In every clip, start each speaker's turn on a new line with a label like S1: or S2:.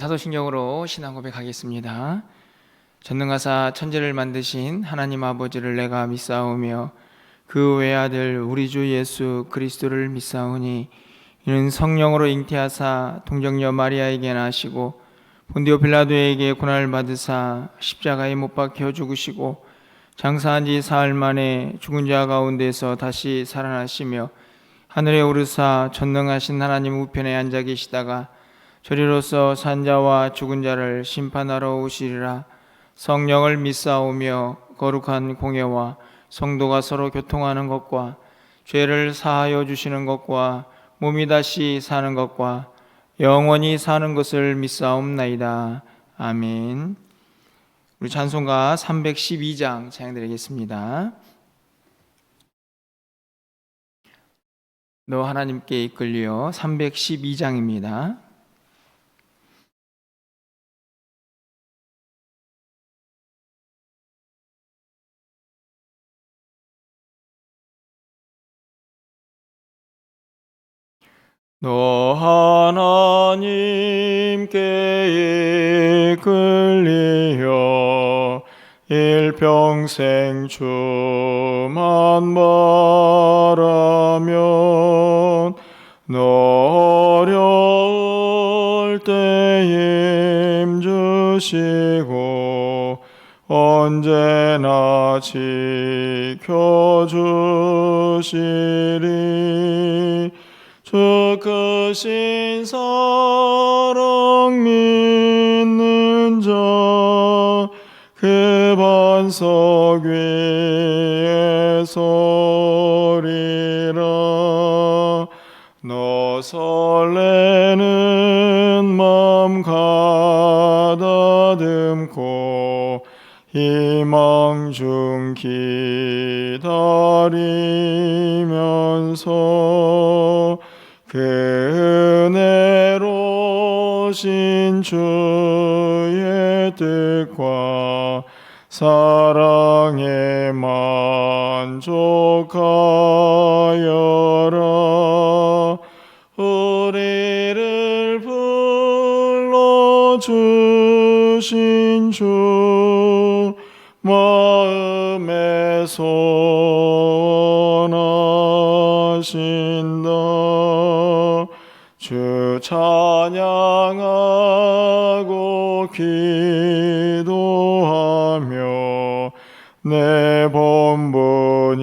S1: 사도신경으로 신앙 고백하겠습니다. 전능하사 천지를 만드신 하나님 아버지를 내가 믿사오며 그 외아들 우리 주 예수 그리스도를 믿사오니 이는 성령으로 잉태하사 동정녀 마리아에게 나시고 본디오 빌라도에게 고난을 받으사 십자가에 못 박혀 죽으시고 장사한 지 사흘 만에 죽은 자 가운데서 다시 살아나시며 하늘에 오르사 전능하신 하나님 우편에 앉아 계시다가 저리로서 산자와 죽은 자를 심판하러 오시리라. 성령을 믿사오며 거룩한 공예와 성도가 서로 교통하는 것과 죄를 사하여 주시는 것과 몸이 다시 사는 것과 영원히 사는 것을 믿사옵나이다. 아멘. 우리 찬송가 312장 찬양드리겠습니다. 너 하나님께 이끌려 312장입니다. 너 하나님께 이끌리어 일평생 주만 바라면 너 어려울 때 힘주시고 언제나 지켜주시리. 주 크신 사랑 믿는 자 그 반석 위에 서리라. 너 설레는 맘 가다듬고 희망 중 기다리면서 그 은혜로 신 주의 뜻과 사랑에 만족하여라. 우리를 불러주신 주 마음에 소원하신다. 주 찬양하고 기도하며 내 본분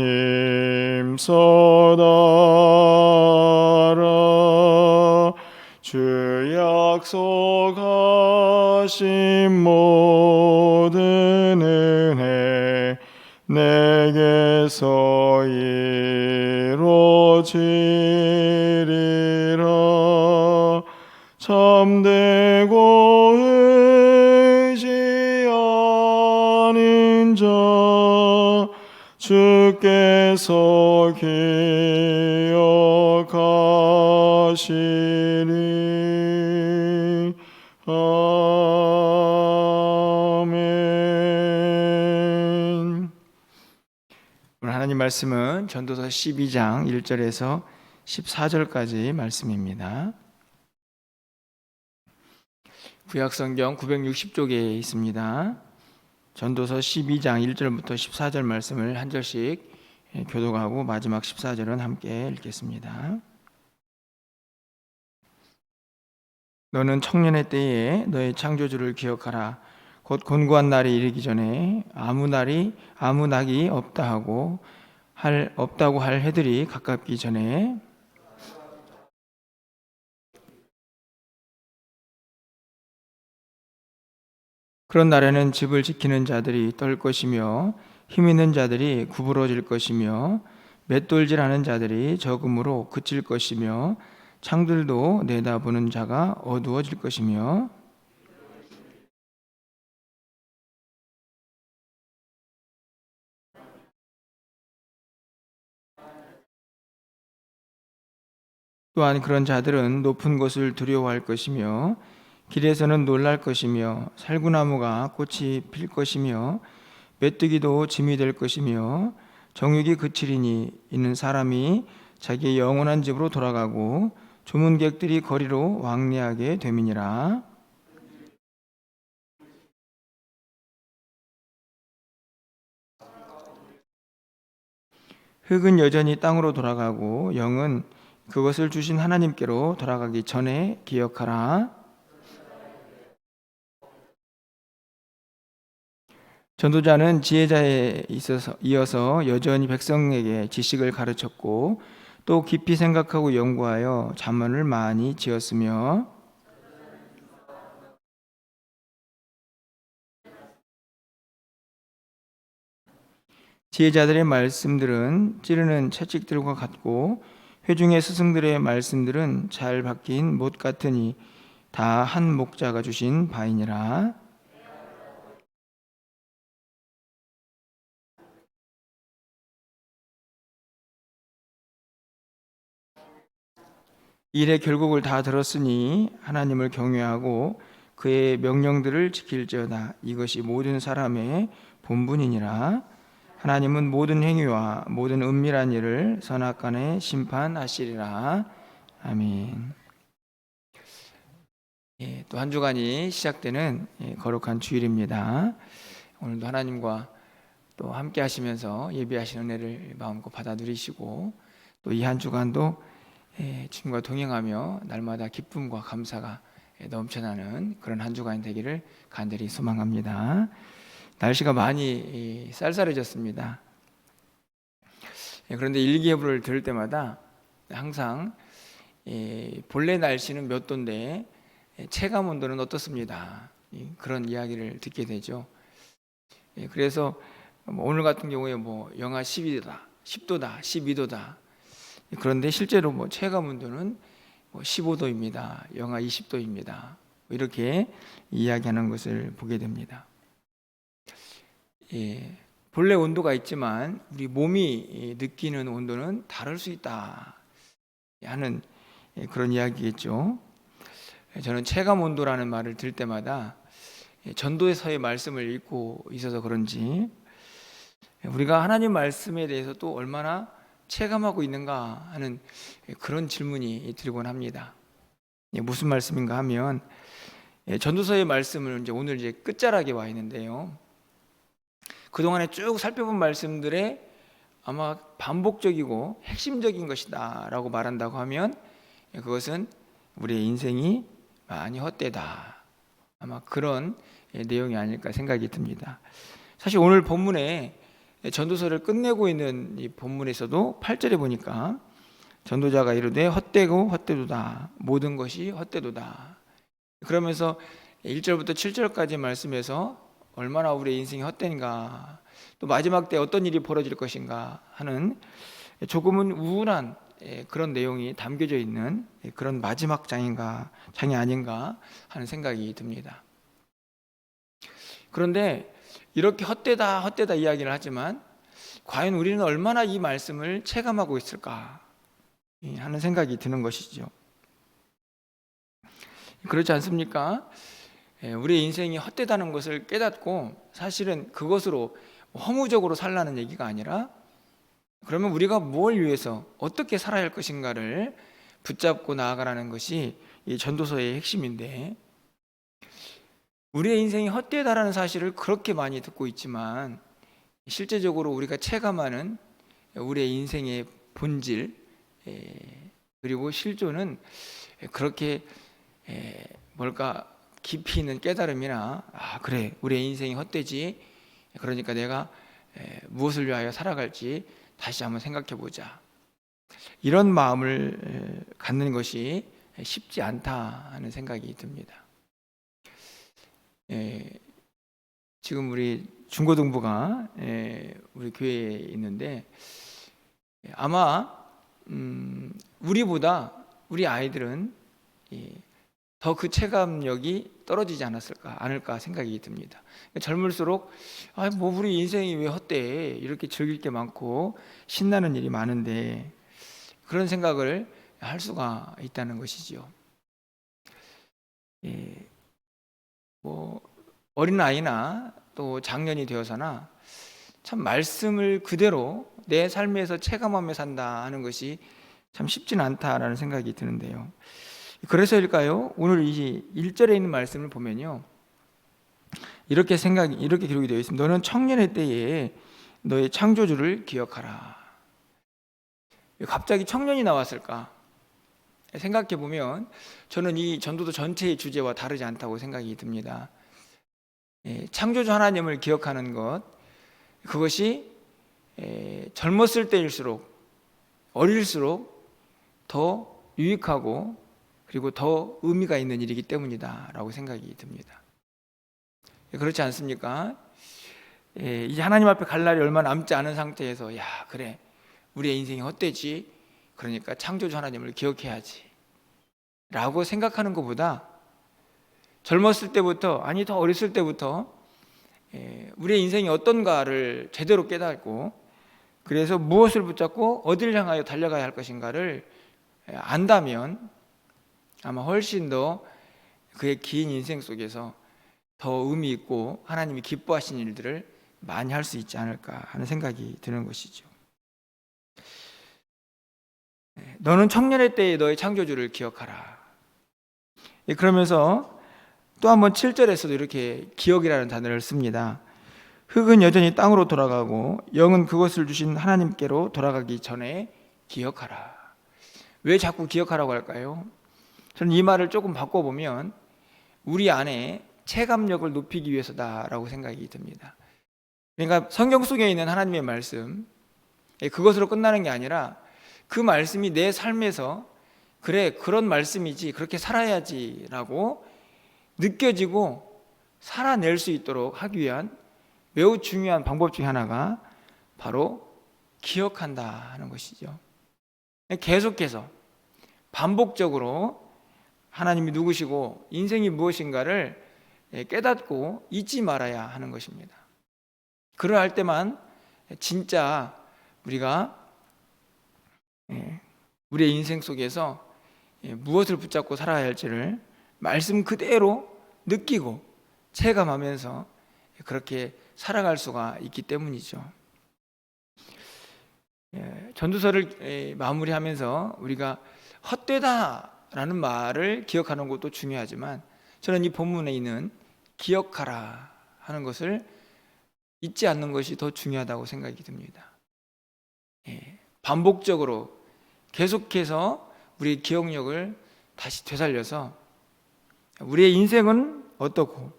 S1: 힘써다라. 주 약속하신 모든 은혜 내게서 이루어지리라. 참되고 의지하는 자 주께서 기억하시리. 아멘. 오늘 하나님 말씀은 전도서 12장 1절에서 14절까지 말씀입니다. 구약성경 960쪽에 있습니다. 전도서 12장 1절부터 14절 말씀을 한 절씩 교독하고 마지막 14절은 함께 읽겠습니다. 너는 청년의 때에 너의 창조주를 기억하라. 곧 곤고한 날이 이르기 전에 아무 낙이 없다고 할 해들이 가깝기 전에 그런 날에는 집을 지키는 자들이 떨 것이며 힘 있는 자들이 구부러질 것이며 맷돌질하는 자들이 적음으로 그칠 것이며 창들도 내다보는 자가 어두워질 것이며 또한 그런 자들은 높은 곳을 두려워할 것이며 길에서는 놀랄 것이며 살구나무가 꽃이 필 것이며 메뚜기도 짐이 될 것이며 정육이 그치리니 이는 사람이 자기의 영원한 집으로 돌아가고 조문객들이 거리로 왕래하게 됨이니라. 흙은 여전히 땅으로 돌아가고 영은 그것을 주신 하나님께로 돌아가기 전에 기억하라. 전도자는 지혜자에 이어서 여전히 백성에게 지식을 가르쳤고 또 깊이 생각하고 연구하여 잠언을 많이 지었으며 지혜자들의 말씀들은 찌르는 채찍들과 같고 회중의 스승들의 말씀들은 잘 박힌 못 같으니 다 한 목자가 주신 바이니라. 일의 결국을 다 들었으니 하나님을 경외하고 그의 명령들을 지킬지어다. 이것이 모든 사람의 본분이니라. 하나님은 모든 행위와 모든 은밀한 일을 선악간에 심판하시리라. 아멘. 또 한 주간이 시작되는 거룩한 주일입니다. 오늘도 하나님과 또 함께 하시면서 예배하시는 은혜를 마음껏 받아 누리시고 또 이 한 주간도 주님과 동행하며 날마다 기쁨과 감사가 넘쳐나는 그런 한 주간이 되기를 간절히 소망합니다. 날씨가 많이 쌀쌀해졌습니다. 그런데 일기예보를 들을 때마다 항상 본래 날씨는 몇 도인데 체감 온도는 어떻습니다. 그런 이야기를 듣게 되죠. 그래서 오늘 같은 경우에 영하 12도다, 10도다, 12도다. 그런데 실제로 체감 온도는 15도입니다. 영하 20도입니다. 이렇게 이야기하는 것을 보게 됩니다. 본래 온도가 있지만 우리 몸이 느끼는 온도는 다를 수 있다 하는 그런 이야기겠죠. 저는 체감 온도라는 말을 들을 때마다 전도서의 말씀을 읽고 있어서 그런지 우리가 하나님 말씀에 대해서 또 얼마나 체감하고 있는가 하는 그런 질문이 들곤 합니다. 무슨 말씀인가 하면 전도서의 말씀을 오늘 끝자락에 와 있는데요. 그동안에 쭉 살펴본 말씀들에 아마 반복적이고 핵심적인 것이다 라고 말한다고 하면 그것은 우리의 인생이 많이 헛되다, 아마 그런 내용이 아닐까 생각이 듭니다. 사실 오늘 본문에 전도서를 끝내고 있는 이 본문에서도 8절에 보니까 전도자가 이르되 헛되고 헛되도다, 모든 것이 헛되도다. 그러면서 1절부터 7절까지 말씀에서 얼마나 우리의 인생이 헛된가, 또 마지막 때 어떤 일이 벌어질 것인가 하는 조금은 우울한 그런 내용이 담겨져 있는 그런 마지막 장이 아닌가 하는 생각이 듭니다. 그런데 이렇게 헛되다 이야기를 하지만 과연 우리는 얼마나 이 말씀을 체감하고 있을까 하는 생각이 드는 것이죠. 그렇지 않습니까? 우리의 인생이 헛되다는 것을 깨닫고 사실은 그것으로 허무적으로 살라는 얘기가 아니라, 그러면 우리가 뭘 위해서 어떻게 살아야 할 것인가를 붙잡고 나아가라는 것이 이 전도서의 핵심인데, 우리의 인생이 헛되다라는 사실을 그렇게 많이 듣고 있지만 실제적으로 우리가 체감하는 우리의 인생의 본질 그리고 실존은 그렇게 깊이 있는 깨달음이나 그래, 우리의 인생이 헛되지, 그러니까 내가 무엇을 위하여 살아갈지 다시 한번 생각해 보자, 이런 마음을 갖는 것이 쉽지 않다 하는 생각이 듭니다. 지금 우리 중고등부가 우리 교회에 있는데 아마 우리보다 우리 아이들은 더 그 체감력이 떨어지지 않을까 생각이 듭니다. 젊을수록 우리 인생이 왜 헛돼, 이렇게 즐길 게 많고 신나는 일이 많은데, 그런 생각을 할 수가 있다는 것이죠. 어린아이나 또 장년이 되어서나 참 말씀을 그대로 내 삶에서 체감하며 산다 하는 것이 참 쉽지는 않다라는 생각이 드는데요. 그래서일까요? 오늘 이 1절에 있는 말씀을 보면요, 이렇게 기록이 되어 있습니다. 너는 청년의 때에 너의 창조주를 기억하라. 왜 갑자기 청년이 나왔을까? 생각해 보면 저는 이 전도도 전체의 주제와 다르지 않다고 생각이 듭니다. 창조주 하나님을 기억하는 것, 그것이 젊었을 때일수록, 어릴수록 더 유익하고 그리고 더 의미가 있는 일이기 때문이다 라고 생각이 듭니다. 그렇지 않습니까? 이제 하나님 앞에 갈 날이 얼마 남지 않은 상태에서 야 그래 우리의 인생이 헛되지, 그러니까 창조주 하나님을 기억해야지 라고 생각하는 것보다 젊었을 때부터, 아니 더 어렸을 때부터 우리의 인생이 어떤가를 제대로 깨닫고, 그래서 무엇을 붙잡고 어디를 향하여 달려가야 할 것인가를 안다면 아마 훨씬 더 그의 긴 인생 속에서 더 의미 있고 하나님이 기뻐하시는 일들을 많이 할 수 있지 않을까 하는 생각이 드는 것이죠. 너는 청년의 때에 너의 창조주를 기억하라. 그러면서 또 한번 7절에서도 이렇게 기억이라는 단어를 씁니다. 흙은 여전히 땅으로 돌아가고 영은 그것을 주신 하나님께로 돌아가기 전에 기억하라. 왜 자꾸 기억하라고 할까요? 저는 이 말을 조금 바꿔보면 우리 안에 체감력을 높이기 위해서다라고 생각이 듭니다. 그러니까 성경 속에 있는 하나님의 말씀, 그것으로 끝나는 게 아니라 그 말씀이 내 삶에서 그래 그런 말씀이지 그렇게 살아야지 라고 느껴지고 살아낼 수 있도록 하기 위한 매우 중요한 방법 중에 하나가 바로 기억한다 하는 것이죠. 계속해서 반복적으로 하나님이 누구시고 인생이 무엇인가를 깨닫고 잊지 말아야 하는 것입니다. 그러할 때만 진짜 우리가 우리의 인생 속에서 무엇을 붙잡고 살아야 할지를 말씀 그대로 느끼고 체감하면서 그렇게 살아갈 수가 있기 때문이죠. 전도서를 마무리하면서 우리가 헛되다라는 말을 기억하는 것도 중요하지만 저는 이 본문에 있는 기억하라 하는 것을 잊지 않는 것이 더 중요하다고 생각이 듭니다. 반복적으로 계속해서 우리의 기억력을 다시 되살려서 우리의 인생은 어떻고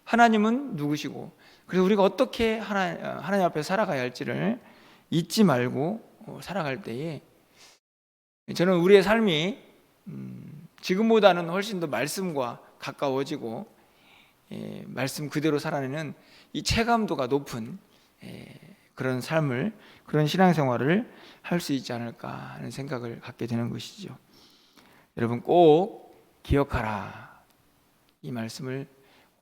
S1: 하나님은 누구시고 그래서 우리가 어떻게 하나님 앞에 살아가야 할지를 잊지 말고 살아갈 때에 저는 우리의 삶이 지금보다는 훨씬 더 말씀과 가까워지고 말씀 그대로 살아내는 이 체감도가 높은 그런 삶을, 그런 신앙생활을 할 수 있지 않을까 하는 생각을 갖게 되는 것이죠. 여러분 꼭 기억하라, 이 말씀을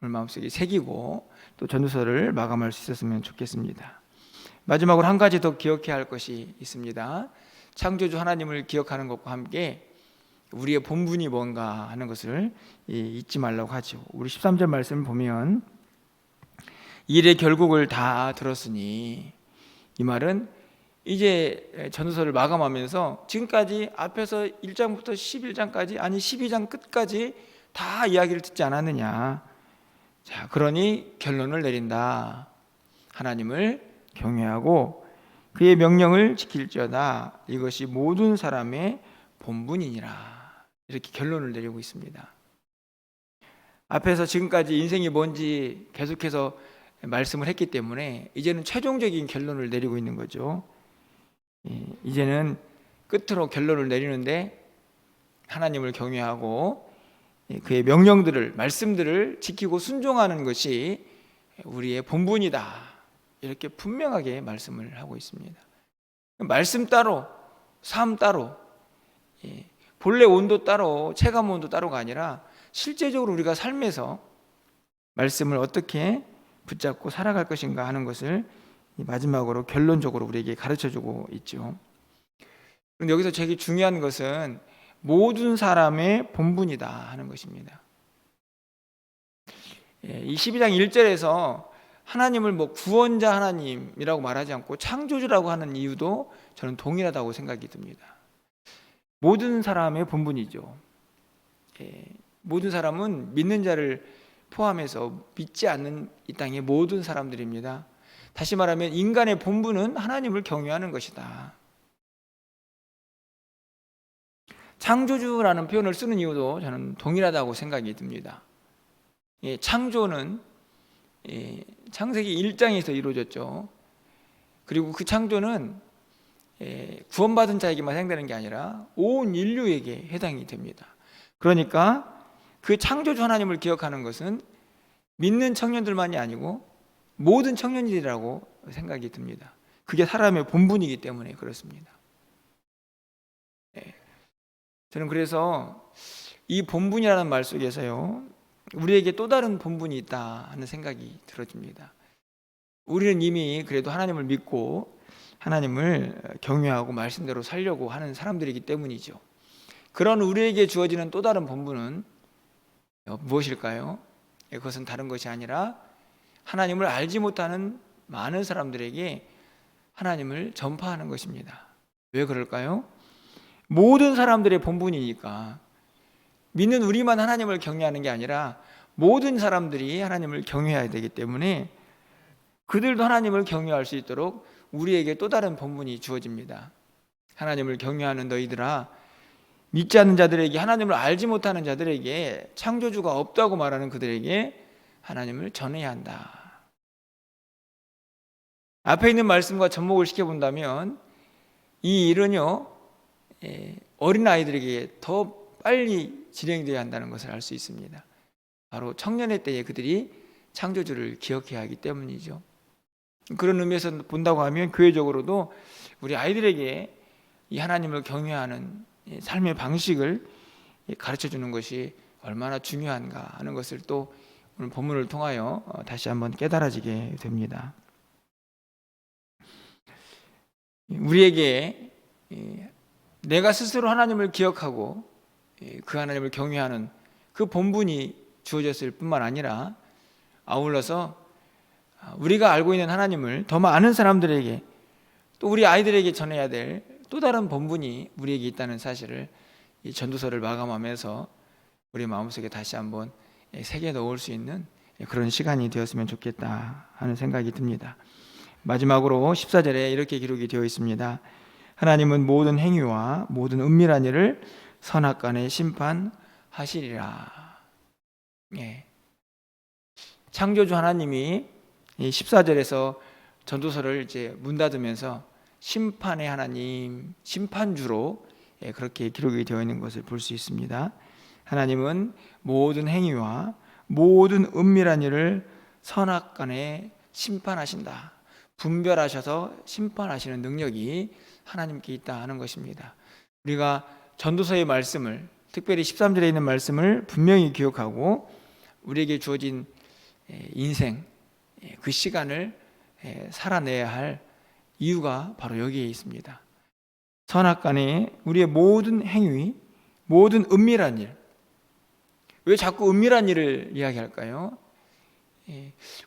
S1: 오늘 마음속에 새기고 또 전도서를 마감할 수 있었으면 좋겠습니다. 마지막으로 한 가지 더 기억해야 할 것이 있습니다. 창조주 하나님을 기억하는 것과 함께 우리의 본분이 뭔가 하는 것을 잊지 말라고 하죠. 우리 13절 말씀을 보면 일의 결국을 다 들었으니, 이 말은 이제 전도서를 마감하면서 지금까지 앞에서 1장부터 11장까지 아니 12장 끝까지 다 이야기를 듣지 않았느냐. 자, 그러니 결론을 내린다. 하나님을 경외하고 그의 명령을 지킬지어다. 이것이 모든 사람의 본분이니라. 이렇게 결론을 내리고 있습니다. 앞에서 지금까지 인생이 뭔지 계속해서 말씀을 했기 때문에 이제는 최종적인 결론을 내리고 있는 거죠. 이제는 끝으로 결론을 내리는데 하나님을 경외하고 그의 명령들을, 말씀들을 지키고 순종하는 것이 우리의 본분이다. 이렇게 분명하게 말씀을 하고 있습니다. 말씀 따로, 삶 따로, 본래 온도 따로, 체감 온도 따로가 아니라 실제적으로 우리가 삶에서 말씀을 어떻게 붙잡고 살아갈 것인가 하는 것을 마지막으로 결론적으로 우리에게 가르쳐주고 있죠. 그런데 여기서 되게 중요한 것은 모든 사람의 본분이다 하는 것입니다. 이 12장 1절에서 하나님을 구원자 하나님이라고 말하지 않고 창조주라고 하는 이유도 저는 동일하다고 생각이 듭니다. 모든 사람의 본분이죠. 모든 사람은 믿는 자를 포함해서 믿지 않는 이 땅의 모든 사람들입니다. 다시 말하면 인간의 본분은 하나님을 경외하는 것이다. 창조주라는 표현을 쓰는 이유도 저는 동일하다고 생각이 듭니다. 창조는 창세기 1장에서 이루어졌죠. 그리고 그 창조는 구원받은 자에게만 해당되는 게 아니라 온 인류에게 해당이 됩니다. 그러니까 그 창조주 하나님을 기억하는 것은 믿는 청년들만이 아니고 모든 청년들이라고 생각이 듭니다. 그게 사람의 본분이기 때문에 그렇습니다. 저는 그래서 이 본분이라는 말 속에서요, 우리에게 또 다른 본분이 있다 하는 생각이 들어집니다. 우리는 이미 그래도 하나님을 믿고 하나님을 경외하고 말씀대로 살려고 하는 사람들이기 때문이죠. 그런 우리에게 주어지는 또 다른 본분은 무엇일까요? 그것은 다른 것이 아니라 하나님을 알지 못하는 많은 사람들에게 하나님을 전파하는 것입니다. 왜 그럴까요? 모든 사람들의 본분이니까. 믿는 우리만 하나님을 경외하는 게 아니라 모든 사람들이 하나님을 경외해야 되기 때문에 그들도 하나님을 경외할 수 있도록 우리에게 또 다른 본분이 주어집니다. 하나님을 경외하는 너희들아, 믿지 않는 자들에게, 하나님을 알지 못하는 자들에게, 창조주가 없다고 말하는 그들에게 하나님을 전해야 한다. 앞에 있는 말씀과 접목을 시켜본다면 이 일은요, 어린아이들에게 더 빨리 진행되어야 한다는 것을 알 수 있습니다. 바로 청년의 때에 그들이 창조주를 기억해야 하기 때문이죠. 그런 의미에서 본다고 하면 교회적으로도 우리 아이들에게 이 하나님을 경외하는 삶의 방식을 가르쳐 주는 것이 얼마나 중요한가 하는 것을 또 오늘 본문을 통하여 다시 한번 깨달아지게 됩니다. 우리에게 내가 스스로 하나님을 기억하고 그 하나님을 경외하는 그 본분이 주어졌을 뿐만 아니라 아울러서 우리가 알고 있는 하나님을 더 많은 사람들에게 또 우리 아이들에게 전해야 될 또 다른 본분이 우리에게 있다는 사실을 이 전도서를 마감하면서 우리 마음속에 다시 한번 새겨 넣을 수 있는 그런 시간이 되었으면 좋겠다 하는 생각이 듭니다. 마지막으로 14절에 이렇게 기록이 되어 있습니다. 하나님은 모든 행위와 모든 은밀한 일을 선악간에 심판하시리라. 창조주 하나님이 14절에서 전도서를 이제 문 닫으면서 심판의 하나님, 심판주로 그렇게 기록이 되어 있는 것을 볼 수 있습니다. 하나님은 모든 행위와 모든 은밀한 일을 선악간에 심판하신다. 분별하셔서 심판하시는 능력이 하나님께 있다 하는 것입니다. 우리가 전도서의 말씀을, 특별히 13절에 있는 말씀을 분명히 기억하고 우리에게 주어진 인생, 그 시간을 살아내야 할 이유가 바로 여기에 있습니다. 선악간에 우리의 모든 행위, 모든 은밀한 일. 왜 자꾸 은밀한 일을 이야기할까요?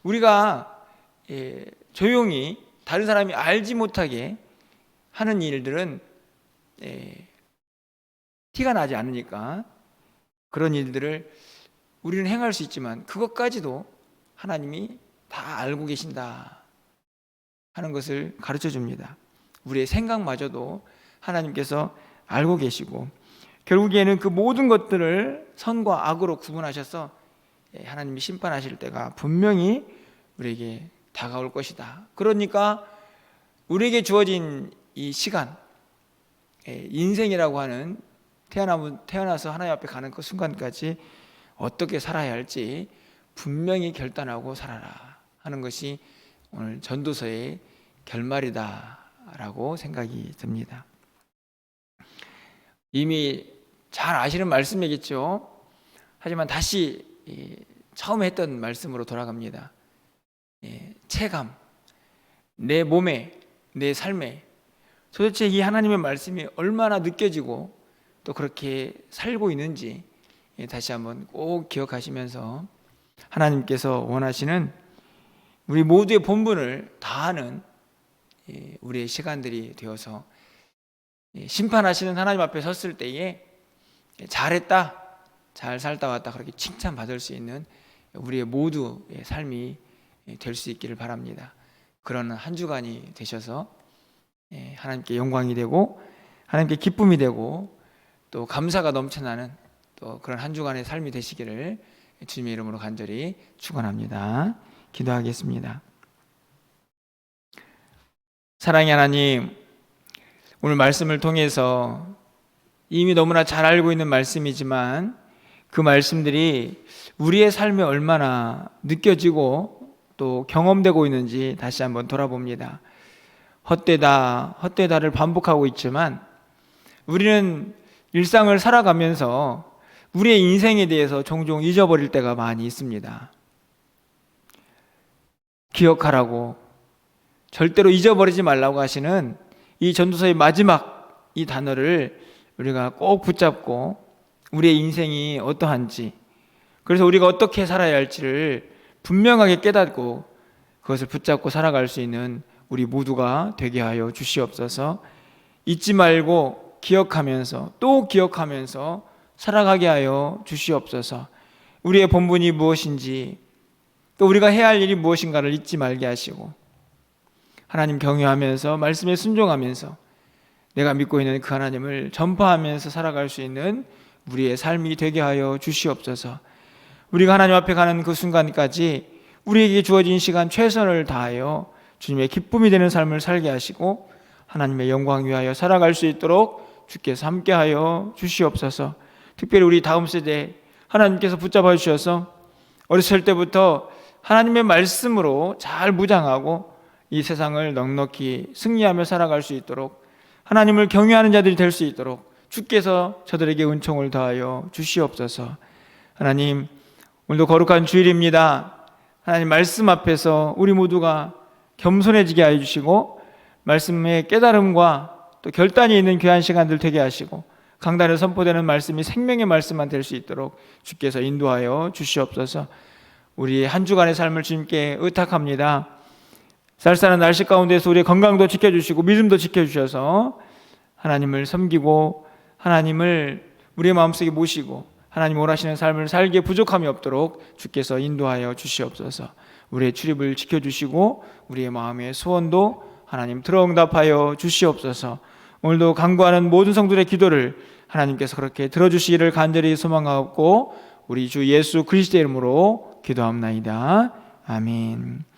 S1: 우리가 조용히 다른 사람이 알지 못하게 하는 일들은 티가 나지 않으니까 그런 일들을 우리는 행할 수 있지만 그것까지도 하나님이 다 알고 계신다 하는 것을 가르쳐 줍니다. 우리의 생각마저도 하나님께서 알고 계시고 결국에는 그 모든 것들을 선과 악으로 구분하셔서 하나님이 심판하실 때가 분명히 우리에게 다가올 것이다. 그러니까 우리에게 주어진 이 시간, 인생이라고 하는 태어나서 하나님 앞에 가는 그 순간까지 어떻게 살아야 할지 분명히 결단하고 살아라 하는 것이 오늘 전도서의 결말이다라고 생각이 듭니다. 이미 잘 아시는 말씀이겠죠. 하지만 다시 처음에 했던 말씀으로 돌아갑니다. 체감, 내 몸에, 내 삶에 도대체 이 하나님의 말씀이 얼마나 느껴지고 또 그렇게 살고 있는지 다시 한번 꼭 기억하시면서 하나님께서 원하시는 우리 모두의 본분을 다하는 우리의 시간들이 되어서 심판하시는 하나님 앞에 섰을 때에 잘했다, 잘 살다 왔다 그렇게 칭찬받을 수 있는 우리의 모두의 삶이 될 수 있기를 바랍니다. 그런 한 주간이 되셔서 하나님께 영광이 되고 하나님께 기쁨이 되고 또 감사가 넘쳐나는 또 그런 한 주간의 삶이 되시기를 주님의 이름으로 간절히 축원합니다. 기도하겠습니다. 사랑의 하나님, 오늘 말씀을 통해서 이미 너무나 잘 알고 있는 말씀이지만 그 말씀들이 우리의 삶에 얼마나 느껴지고 또 경험되고 있는지 다시 한번 돌아봅니다. 헛되다를 반복하고 있지만 우리는 일상을 살아가면서 우리의 인생에 대해서 종종 잊어버릴 때가 많이 있습니다. 기억하라고, 절대로 잊어버리지 말라고 하시는 이 전도서의 마지막 이 단어를 우리가 꼭 붙잡고 우리의 인생이 어떠한지, 그래서 우리가 어떻게 살아야 할지를 분명하게 깨닫고 그것을 붙잡고 살아갈 수 있는 우리 모두가 되게 하여 주시옵소서. 잊지 말고 기억하면서 또 기억하면서 살아가게 하여 주시옵소서. 우리의 본분이 무엇인지 또 우리가 해야 할 일이 무엇인가를 잊지 말게 하시고 하나님 경외하면서 말씀에 순종하면서 내가 믿고 있는 그 하나님을 전파하면서 살아갈 수 있는 우리의 삶이 되게 하여 주시옵소서. 우리가 하나님 앞에 가는 그 순간까지 우리에게 주어진 시간 최선을 다하여 주님의 기쁨이 되는 삶을 살게 하시고 하나님의 영광 위하여 살아갈 수 있도록 주께서 함께하여 주시옵소서. 특별히 우리 다음 세대 하나님께서 붙잡아 주셔서 어렸을 때부터 하나님의 말씀으로 잘 무장하고 이 세상을 넉넉히 승리하며 살아갈 수 있도록 하나님을 경외하는 자들이 될 수 있도록 주께서 저들에게 은총을 더하여 주시옵소서. 하나님, 오늘도 거룩한 주일입니다. 하나님 말씀 앞에서 우리 모두가 겸손해지게 하여 주시고 말씀의 깨달음과 또 결단이 있는 귀한 시간들 되게 하시고 강단에 선포되는 말씀이 생명의 말씀만 될 수 있도록 주께서 인도하여 주시옵소서. 우리의 한 주간의 삶을 주님께 의탁합니다. 쌀쌀한 날씨 가운데서 우리의 건강도 지켜주시고 믿음도 지켜주셔서 하나님을 섬기고 하나님을 우리의 마음속에 모시고 하나님 원하시는 삶을 살기에 부족함이 없도록 주께서 인도하여 주시옵소서. 우리의 출입을 지켜주시고 우리의 마음의 소원도 하나님 들어응답하여 주시옵소서. 오늘도 간구하는 모든 성도들의 기도를 하나님께서 그렇게 들어주시기를 간절히 소망하고 우리 주 예수 그리스도의 이름으로 기도합나이다. 아멘.